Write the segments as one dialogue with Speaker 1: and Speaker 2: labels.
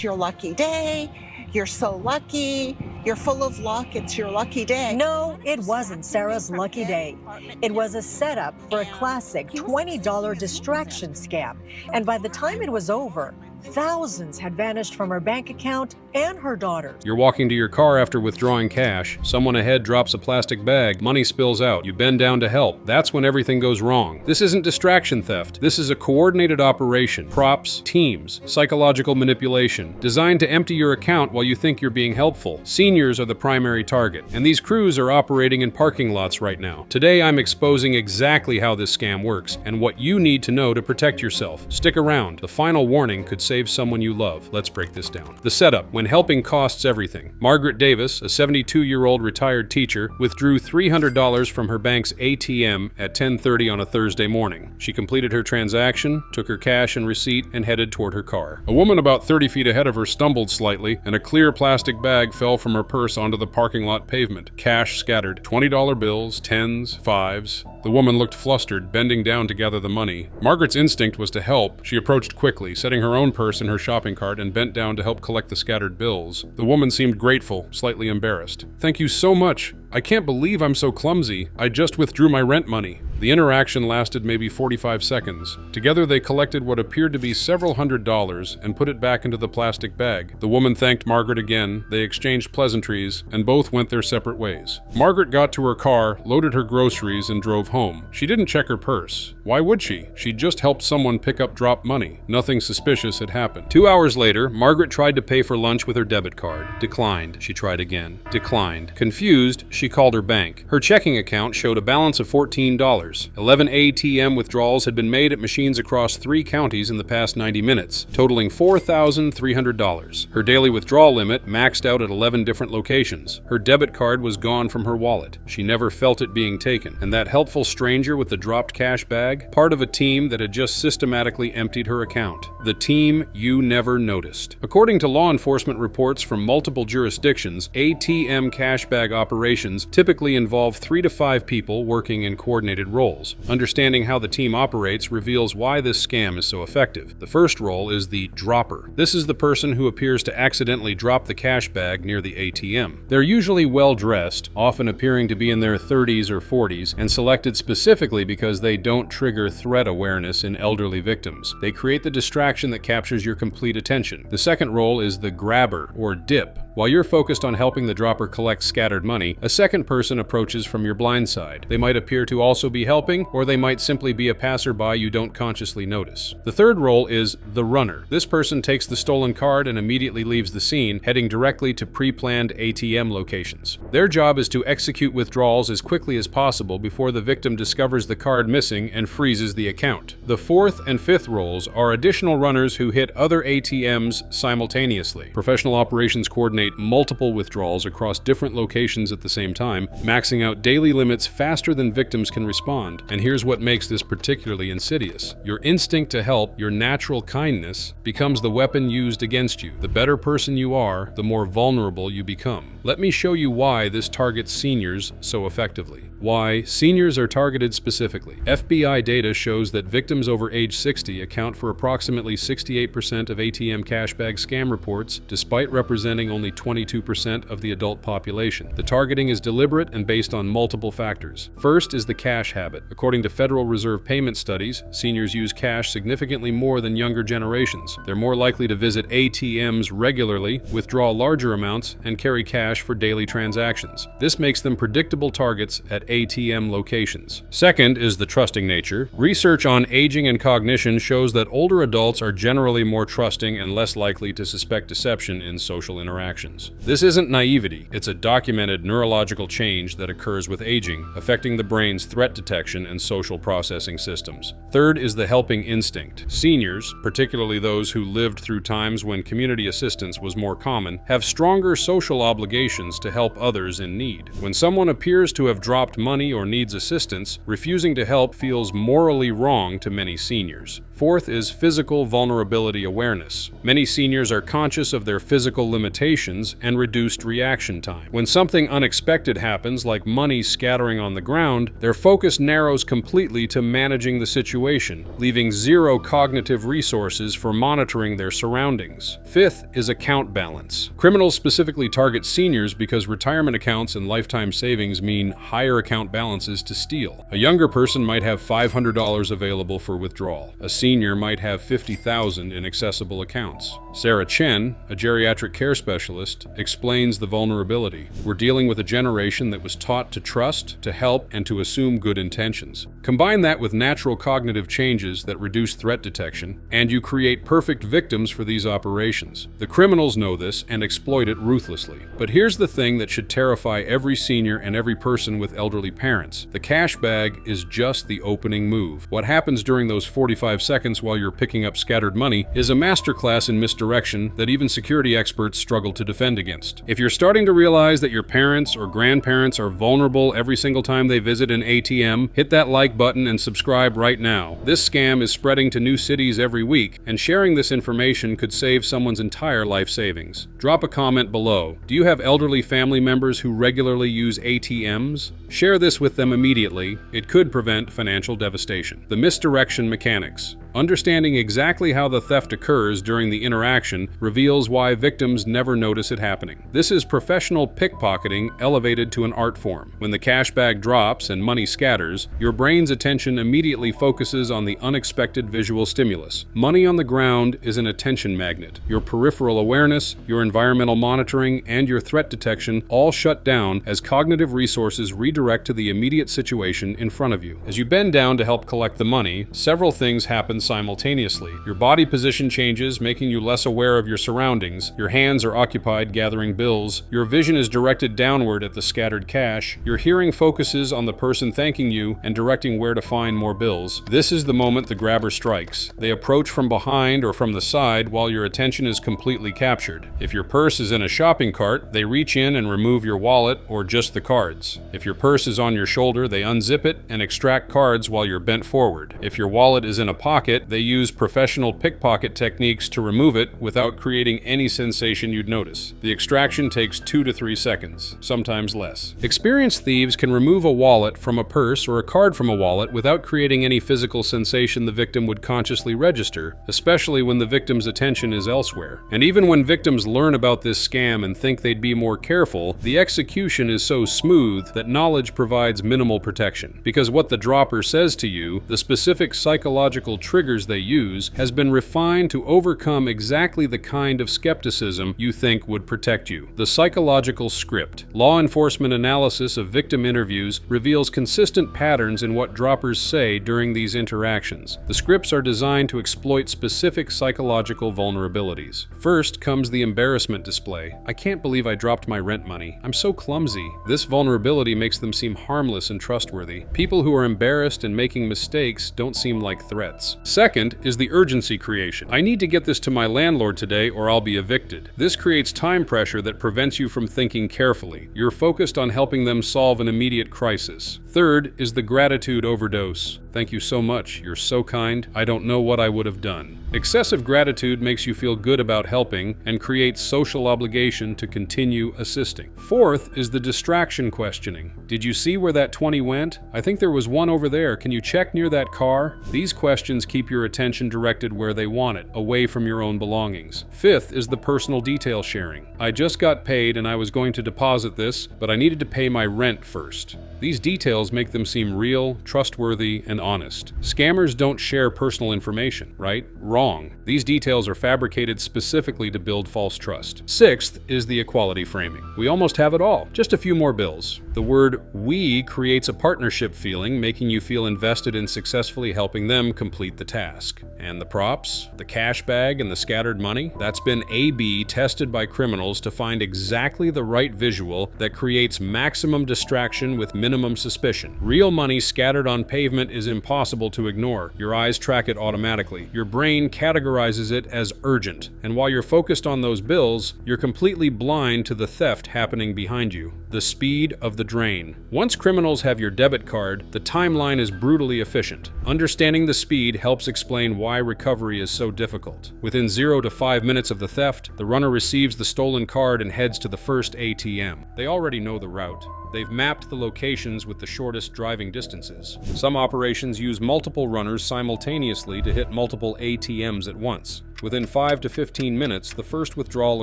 Speaker 1: your lucky day. You're so lucky. You're full of luck. It's your lucky day.
Speaker 2: No, it wasn't Sarah's lucky day. It was a setup for a classic $20 distraction scam. And by the time it was over, thousands had vanished from her bank account and her daughter's.
Speaker 3: You're walking to your car after withdrawing cash. Someone ahead drops a plastic bag. Money spills out. You bend down to help. That's when everything goes wrong. This isn't distraction theft. This is a coordinated operation. Props, teams, psychological manipulation, designed to empty your account while you think you're being helpful. Seniors are the primary target, and these crews are operating in parking lots right now. Today, I'm exposing exactly how this scam works and what you need to know to protect yourself. Stick around. The final warning could save someone you love. Let's break this down. The setup: when helping costs everything. Margaret Davis, a 72-year-old retired teacher, withdrew $300 from her bank's ATM at 10:30 on a Thursday morning. She completed her transaction, took her cash and receipt, and headed toward her car. A woman about 30 feet ahead of her stumbled slightly, and a clear plastic bag fell from her purse onto the parking lot pavement. Cash scattered. $20 bills, tens, fives. The woman looked flustered, bending down to gather the money. Margaret's instinct was to help. She approached quickly, setting her own purse in her shopping cart, and bent down to help collect the scattered bills. The woman seemed grateful, slightly embarrassed. "Thank you so much. I can't believe I'm so clumsy. I just withdrew my rent money." The interaction lasted maybe 45 seconds. Together they collected what appeared to be several $100s and put it back into the plastic bag. The woman thanked Margaret again, they exchanged pleasantries, and both went their separate ways. Margaret got to her car, loaded her groceries, and drove home. She didn't check her purse. Why would she? She'd just helped someone pick up dropped money. Nothing suspicious had happened. 2 hours later, Margaret tried to pay for lunch with her debit card. Declined. She tried again. Declined. Confused, she called her bank. Her checking account showed a balance of $14. 11 ATM withdrawals had been made at machines across 3 counties in the past 90 minutes, totaling $4,300. Her daily withdrawal limit maxed out at 11 different locations. Her debit card was gone from her wallet. She never felt it being taken. And that helpful stranger with the dropped cash bag, part of a team that had just systematically emptied her account. The team you never noticed. According to law enforcement reports from multiple jurisdictions, ATM cash bag operations typically involve 3 to 5 people working in coordinated roles. Understanding how the team operates reveals why this scam is so effective. The first role is the dropper. This is the person who appears to accidentally drop the cash bag near the ATM. They're usually well-dressed, often appearing to be in their 30s or 40s, and selected specifically because they don't trigger threat awareness in elderly victims. They create the distraction that captures your complete attention. The second role is the grabber, or dip. While you're focused on helping the dropper collect scattered money, a second person approaches from your blind side. They might appear to also be helping, or they might simply be a passerby you don't consciously notice. The third role is the runner. This person takes the stolen card and immediately leaves the scene, heading directly to pre-planned ATM locations. Their job is to execute withdrawals as quickly as possible before the victim discovers the card missing and freezes the account. The fourth and fifth roles are additional runners who hit other ATMs simultaneously. Professional operations coordinate multiple withdrawals across different locations at the same time, maxing out daily limits faster than victims can respond. And here's what makes this particularly insidious. Your instinct to help, your natural kindness, becomes the weapon used against you. The better person you are, the more vulnerable you become. Let me show you why this targets seniors so effectively. Why seniors are targeted specifically. FBI data shows that victims over age 60 account for approximately 68% of ATM cashbag scam reports, despite representing only 22% of the adult population. The targeting is deliberate and based on multiple factors. First is the cash habit. According to Federal Reserve payment studies, seniors use cash significantly more than younger generations. They're more likely to visit ATMs regularly, withdraw larger amounts, and carry cash for daily transactions. This makes them predictable targets at ATM locations. Second is the trusting nature. Research on aging and cognition shows that older adults are generally more trusting and less likely to suspect deception in social interactions. This isn't naivety, it's a documented neurological change that occurs with aging, affecting the brain's threat detection and social processing systems. Third is the helping instinct. Seniors, particularly those who lived through times when community assistance was more common, have stronger social obligations to help others in need. When someone appears to have dropped money or needs assistance, refusing to help feels morally wrong to many seniors. Fourth is physical vulnerability awareness. Many seniors are conscious of their physical limitations actions and reduced reaction time. When something unexpected happens, like money scattering on the ground, their focus narrows completely to managing the situation, leaving zero cognitive resources for monitoring their surroundings. Fifth is account balance. Criminals specifically target seniors because retirement accounts and lifetime savings mean higher account balances to steal. A younger person might have $500 available for withdrawal. A senior might have $50,000 in accessible accounts. Sarah Chen, a geriatric care specialist, explains the vulnerability. We're dealing with a generation that was taught to trust, to help, and to assume good intentions. Combine that with natural cognitive changes that reduce threat detection, and you create perfect victims for these operations. The criminals know this and exploit it ruthlessly. But here's the thing that should terrify every senior and every person with elderly parents. The cash bag is just the opening move. What happens during those 45 seconds while you're picking up scattered money is a masterclass in misdirection that even security experts struggle to defend against. If you're starting to realize that your parents or grandparents are vulnerable every single time they visit an ATM, hit that like button and subscribe right now. This scam is spreading to new cities every week, and sharing this information could save someone's entire life savings. Drop a comment below. Do you have elderly family members who regularly use ATMs? Share this with them immediately. It could prevent financial devastation. The misdirection mechanics. Understanding exactly how the theft occurs during the interaction reveals why victims never notice it happening. This is professional pickpocketing elevated to an art form. When the cash bag drops and money scatters, your brain's attention immediately focuses on the unexpected visual stimulus. Money on the ground is an attention magnet. Your peripheral awareness, your environmental monitoring, and your threat detection all shut down as cognitive resources redirect to the immediate situation in front of you. As you bend down to help collect the money, several things happen simultaneously. Your body position changes, making you less aware of your surroundings. Your hands are occupied gathering bills. Your vision is directed downward at the scattered cash. Your hearing focuses on the person thanking you and directing where to find more bills. This is the moment the grabber strikes. They approach from behind or from the side while your attention is completely captured. If your purse is in a shopping cart, they reach in and remove your wallet or just the cards. If your purse is on your shoulder, they unzip it and extract cards while you're bent forward. If your wallet is in a pocket, they use professional pickpocket techniques to remove it without creating any sensation you'd notice. The extraction takes 2 to 3 seconds, sometimes less. Experienced thieves can remove a wallet from a purse or a card from a wallet without creating any physical sensation the victim would consciously register, especially when the victim's attention is elsewhere. And even when victims learn about this scam and think they'd be more careful, the execution is so smooth that knowledge provides minimal protection. Because what the dropper says to you, the specific psychological triggers they use, has been refined to overcome exactly the kind of skepticism you think would protect you. The psychological script. Law enforcement analysis of victim interviews reveals consistent patterns in what droppers say during these interactions. The scripts are designed to exploit specific psychological vulnerabilities. First comes the embarrassment display. I can't believe I dropped my rent money. I'm so clumsy. This vulnerability makes them seem harmless and trustworthy. People who are embarrassed and making mistakes don't seem like threats. Second is the urgency creation. I need to get this to my landlord today or I'll be evicted. This creates time pressure that prevents you from thinking carefully. You're focused on helping them solve an immediate crisis. Third is the gratitude overdose. Thank you so much. You're so kind. I don't know what I would have done. Excessive gratitude makes you feel good about helping and creates social obligation to continue assisting. Fourth is the distraction questioning. Did you see where that 20 went? I think there was one over there. Can you check near that car? These questions keep your attention directed where they want it, away from your own belongings. Fifth is the personal detail sharing. I just got paid and I was going to deposit this, but I needed to pay my rent first. These details make them seem real, trustworthy, and honest. Scammers don't share personal information, right? Wrong. These details are fabricated specifically to build false trust. Sixth is the equality framing. We almost have it all. Just a few more bills. The word "we" creates a partnership feeling, making you feel invested in successfully helping them complete the task. And the props, the cash bag, and the scattered money? That's been A/B tested by criminals to find exactly the right visual that creates maximum distraction with minimum suspicion. Real money scattered on pavement is impossible to ignore. Your eyes track it automatically. Your brain categorizes it as urgent. And while you're focused on those bills, you're completely blind to the theft happening behind you. The speed of the drain. Once criminals have your debit card, the timeline is brutally efficient. Understanding the speed helps explain why recovery is so difficult. Within 0 to 5 minutes of the theft, the runner receives the stolen card and heads to the first ATM. They already know the route. They've mapped the locations with the shortest driving distances. Some operations use multiple runners simultaneously to hit multiple ATMs at once. Within 5 to 15 minutes, the first withdrawal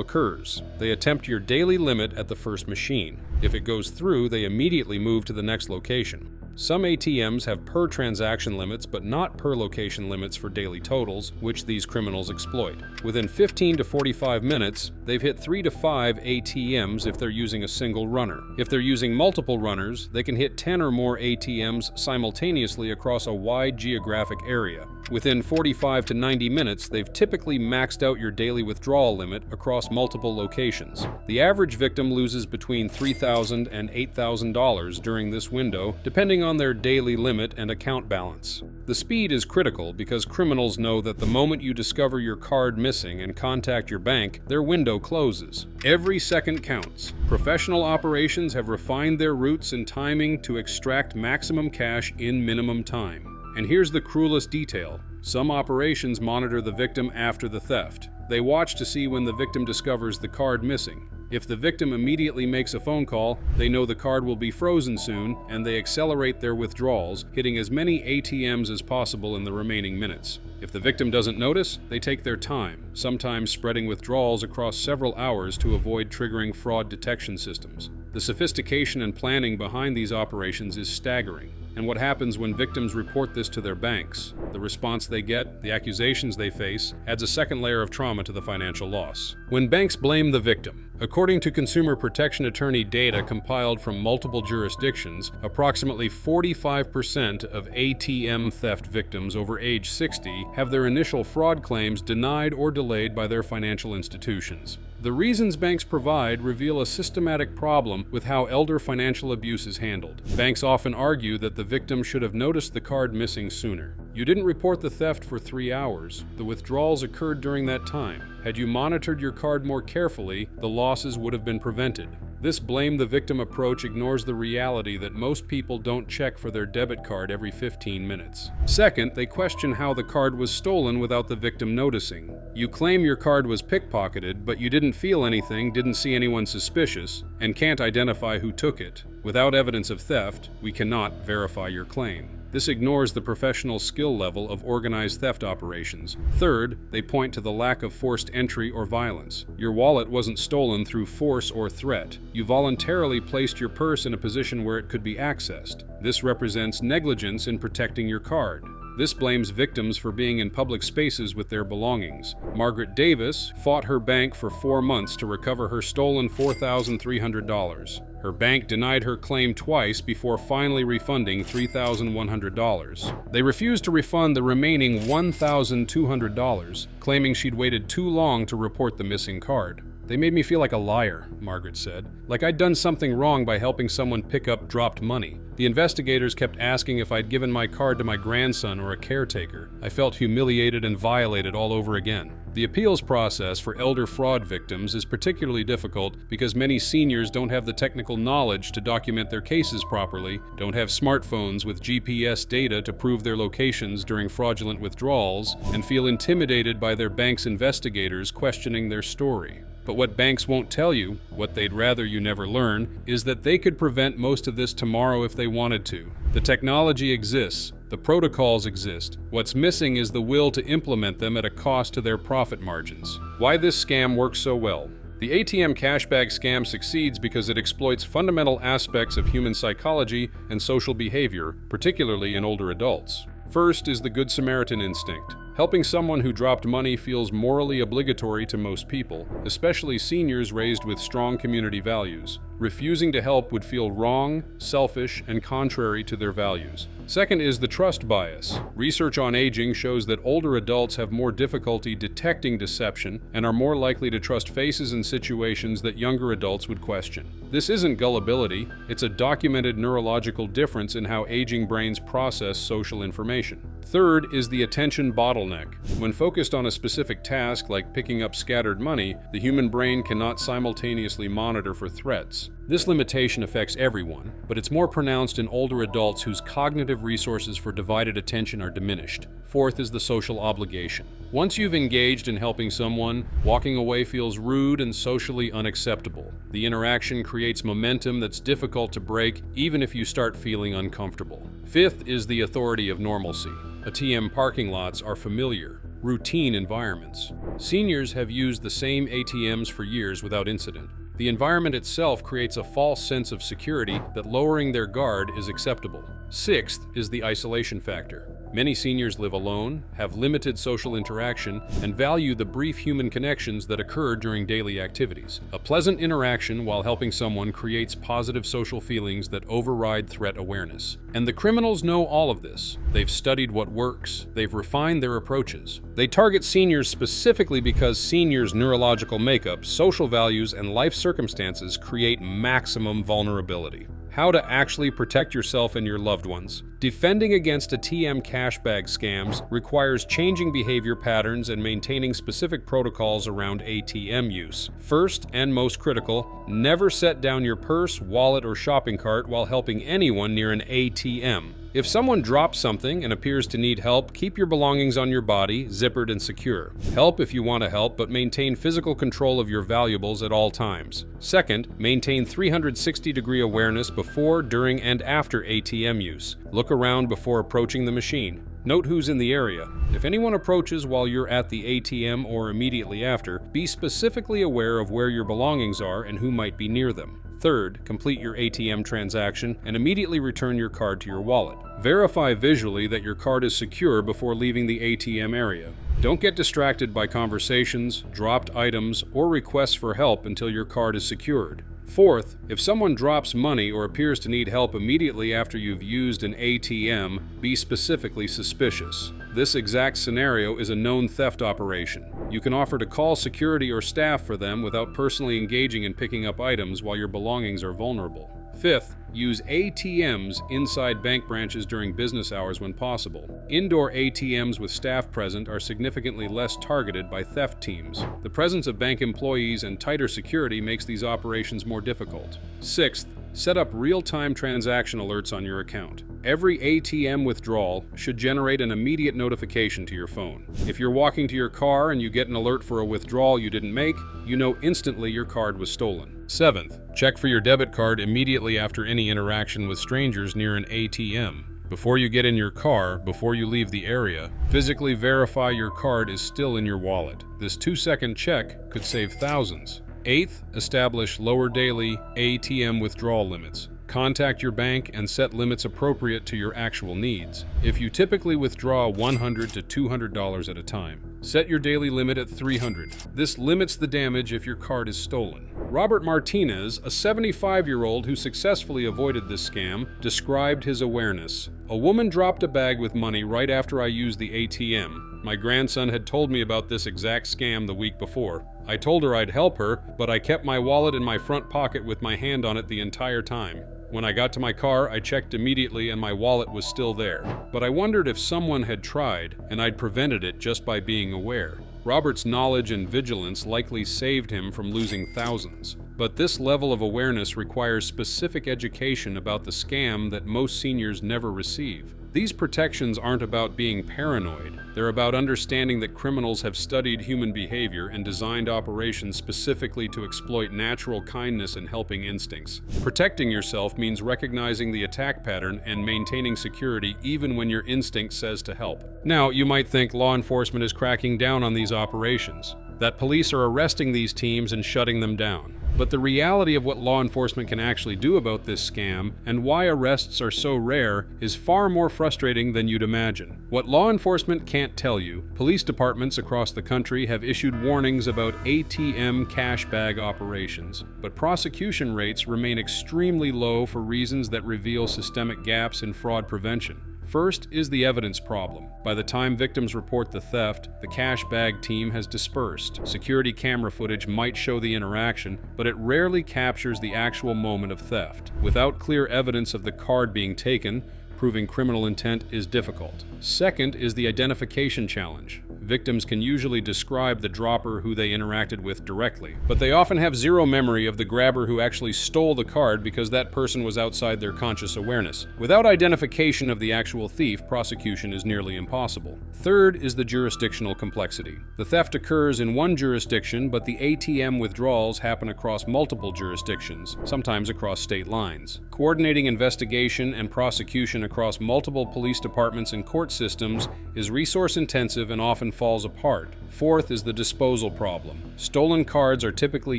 Speaker 3: occurs. They attempt your daily limit at the first machine. If it goes through, they immediately move to the next location. Some ATMs have per-transaction limits, but not per-location limits for daily totals, which these criminals exploit. Within 15 to 45 minutes, they've hit 3 to 5 ATMs if they're using a single runner. If they're using multiple runners, they can hit 10 or more ATMs simultaneously across a wide geographic area. Within 45 to 90 minutes, they've typically maxed out your daily withdrawal limit across multiple locations. The average victim loses between $3,000 and $8,000 during this window, depending on their daily limit and account balance. The speed is critical because criminals know that the moment you discover your card missing and contact your bank, their window closes. Every second counts. Professional operations have refined their routes and timing to extract maximum cash in minimum time. And here's the cruelest detail. Some operations monitor the victim after the theft. They watch to see when the victim discovers the card missing. If the victim immediately makes a phone call, they know the card will be frozen soon, and they accelerate their withdrawals, hitting as many ATMs as possible in the remaining minutes. If the victim doesn't notice, they take their time, sometimes spreading withdrawals across several hours to avoid triggering fraud detection systems. The sophistication and planning behind these operations is staggering. And what happens when victims report this to their banks? The response they get, the accusations they face, adds a second layer of trauma to the financial loss. When banks blame the victim, according to consumer protection attorney data compiled from multiple jurisdictions, approximately 45% of ATM theft victims over age 60 have their initial fraud claims denied or delayed by their financial institutions. The reasons banks provide reveal a systematic problem with how elder financial abuse is handled. Banks often argue that the victim should have noticed the card missing sooner. You didn't report the theft for 3 hours. The withdrawals occurred during that time. Had you monitored your card more carefully, the losses would have been prevented. This blame the victim approach ignores the reality that most people don't check for their debit card every 15 minutes. Second, they question how the card was stolen without the victim noticing. You claim your card was pickpocketed, but you didn't feel anything, didn't see anyone suspicious, and can't identify who took it. Without evidence of theft, we cannot verify your claim. This ignores the professional skill level of organized theft operations. Third, they point to the lack of forced entry or violence. Your wallet wasn't stolen through force or threat. You voluntarily placed your purse in a position where it could be accessed. This represents negligence in protecting your card. This blames victims for being in public spaces with their belongings. Margaret Davis fought her bank for 4 months to recover her stolen $4,300. Her bank denied her claim twice before finally refunding $3,100. They refused to refund the remaining $1,200, claiming she'd waited too long to report the missing card. "They made me feel like a liar," Margaret said. "Like I'd done something wrong by helping someone pick up dropped money. The investigators kept asking if I'd given my card to my grandson or a caretaker. I felt humiliated and violated all over again." The appeals process for elder fraud victims is particularly difficult because many seniors don't have the technical knowledge to document their cases properly, don't have smartphones with GPS data to prove their locations during fraudulent withdrawals, and feel intimidated by their bank's investigators questioning their story. But what banks won't tell you, what they'd rather you never learn, is that they could prevent most of this tomorrow if they wanted to. The technology exists. The protocols exist. What's missing is the will to implement them at a cost to their profit margins. Why this scam works so well? The ATM cashback scam succeeds because it exploits fundamental aspects of human psychology and social behavior, particularly in older adults. First is the Good Samaritan instinct. Helping someone who dropped money feels morally obligatory to most people, especially seniors raised with strong community values. Refusing to help would feel wrong, selfish, and contrary to their values. Second is the trust bias. Research on aging shows that older adults have more difficulty detecting deception and are more likely to trust faces and situations that younger adults would question. This isn't gullibility, it's a documented neurological difference in how aging brains process social information. Third is the attention bottleneck. When focused on a specific task like picking up scattered money, the human brain cannot simultaneously monitor for threats. This limitation affects everyone, but it's more pronounced in older adults whose cognitive resources for divided attention are diminished. Fourth is the social obligation. Once you've engaged in helping someone, walking away feels rude and socially unacceptable. The interaction creates momentum that's difficult to break, even if you start feeling uncomfortable. Fifth is the authority of normalcy. ATM parking lots are familiar, routine environments. Seniors have used the same ATMs for years without incident. The environment itself creates a false sense of security that lowering their guard is acceptable. Sixth is the isolation factor. Many seniors live alone, have limited social interaction, and value the brief human connections that occur during daily activities. A pleasant interaction while helping someone creates positive social feelings that override threat awareness. And the criminals know all of this. They've studied what works. They've refined their approaches. They target seniors specifically because seniors' neurological makeup, social values, and life circumstances create maximum vulnerability. How to actually protect yourself and your loved ones. Defending against ATM cash bag scams requires changing behavior patterns and maintaining specific protocols around ATM use. First, and most critical, never set down your purse, wallet, or shopping cart while helping anyone near an ATM. If someone drops something and appears to need help, keep your belongings on your body, zippered and secure. Help if you want to help, but maintain physical control of your valuables at all times. Second, maintain 360-degree awareness before, during, and after ATM use. Look around before approaching the machine. Note who's in the area. If anyone approaches while you're at the ATM or immediately after, be specifically aware of where your belongings are and who might be near them. Third, complete your ATM transaction and immediately return your card to your wallet. Verify visually that your card is secure before leaving the ATM area. Don't get distracted by conversations, dropped items, or requests for help until your card is secured. Fourth, if someone drops money or appears to need help immediately after you've used an ATM, be specifically suspicious. This exact scenario is a known theft operation. You can offer to call security or staff for them without personally engaging in picking up items while your belongings are vulnerable. Fifth, use ATMs inside bank branches during business hours when possible. Indoor ATMs with staff present are significantly less targeted by theft teams. The presence of bank employees and tighter security makes these operations more difficult. Sixth, set up real-time transaction alerts on your account. Every ATM withdrawal should generate an immediate notification to your phone. If you're walking to your car and you get an alert for a withdrawal you didn't make, you know instantly your card was stolen. Seventh, check for your debit card immediately after any interaction with strangers near an ATM. Before you get in your car, before you leave the area, physically verify your card is still in your wallet. This 2-second check could save thousands. Eighth, establish lower daily ATM withdrawal limits. Contact your bank and set limits appropriate to your actual needs. If you typically withdraw $100 to $200 at a time, set your daily limit at $300. This limits the damage if your card is stolen. Robert Martinez, a 75-year-old who successfully avoided this scam, described his awareness. "A woman dropped a bag with money right after I used the ATM. My grandson had told me about this exact scam the week before. I told her I'd help her, but I kept my wallet in my front pocket with my hand on it the entire time. When I got to my car, I checked immediately and my wallet was still there. But I wondered if someone had tried, and I'd prevented it just by being aware." Robert's knowledge and vigilance likely saved him from losing thousands. But this level of awareness requires specific education about the scam that most seniors never receive. These protections aren't about being paranoid. They're about understanding that criminals have studied human behavior and designed operations specifically to exploit natural kindness and helping instincts. Protecting yourself means recognizing the attack pattern and maintaining security even when your instinct says to help. Now, you might think law enforcement is cracking down on these operations, that police are arresting these teams and shutting them down. But the reality of what law enforcement can actually do about this scam and why arrests are so rare is far more frustrating than you'd imagine. What law enforcement can't tell you, police departments across the country have issued warnings about ATM cash bag operations, but prosecution rates remain extremely low for reasons that reveal systemic gaps in fraud prevention. First is the evidence problem. By the time victims report the theft, the cash bag team has dispersed. Security camera footage might show the interaction, but it rarely captures the actual moment of theft. Without clear evidence of the card being taken, Proving criminal intent is difficult. Second is the identification challenge. Victims can usually describe the dropper who they interacted with directly, but they often have zero memory of the grabber who actually stole the card because that person was outside their conscious awareness. Without identification of the actual thief, prosecution is nearly impossible. Third is the jurisdictional complexity. The theft occurs in one jurisdiction, but the ATM withdrawals happen across multiple jurisdictions, sometimes across state lines. Coordinating investigation and prosecution across multiple police departments and court systems is resource-intensive and often falls apart. Fourth is the disposal problem. Stolen cards are typically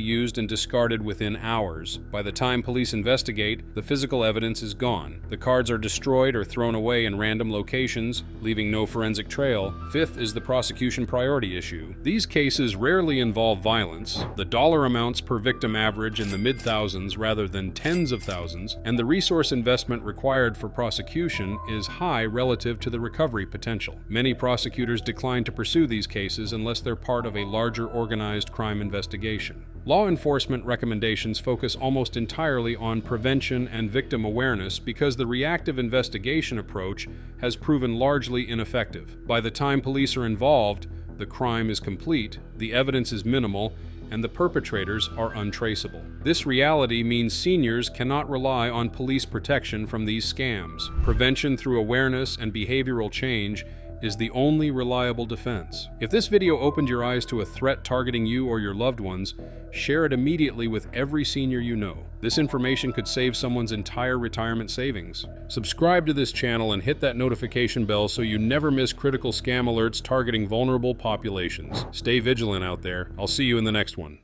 Speaker 3: used and discarded within hours. By the time police investigate, the physical evidence is gone. The cards are destroyed or thrown away in random locations, leaving no forensic trail. Fifth is the prosecution priority issue. These cases rarely involve violence. The dollar amounts per victim average in the mid-thousands rather than tens of thousands, and the resource investment required for prosecution is high relative to the recovery potential. Many prosecutors decline to pursue these cases unless they're part of a larger organized crime investigation. Law enforcement recommendations focus almost entirely on prevention and victim awareness because the reactive investigation approach has proven largely ineffective. By the time police are involved, the crime is complete, the evidence is minimal, and the perpetrators are untraceable. This reality means seniors cannot rely on police protection from these scams. Prevention through awareness and behavioral change is the only reliable defense. If this video opened your eyes to a threat targeting you or your loved ones, share it immediately with every senior you know. This information could save someone's entire retirement savings. Subscribe to this channel and hit that notification bell so you never miss critical scam alerts targeting vulnerable populations. Stay vigilant out there. I'll see you in the next one.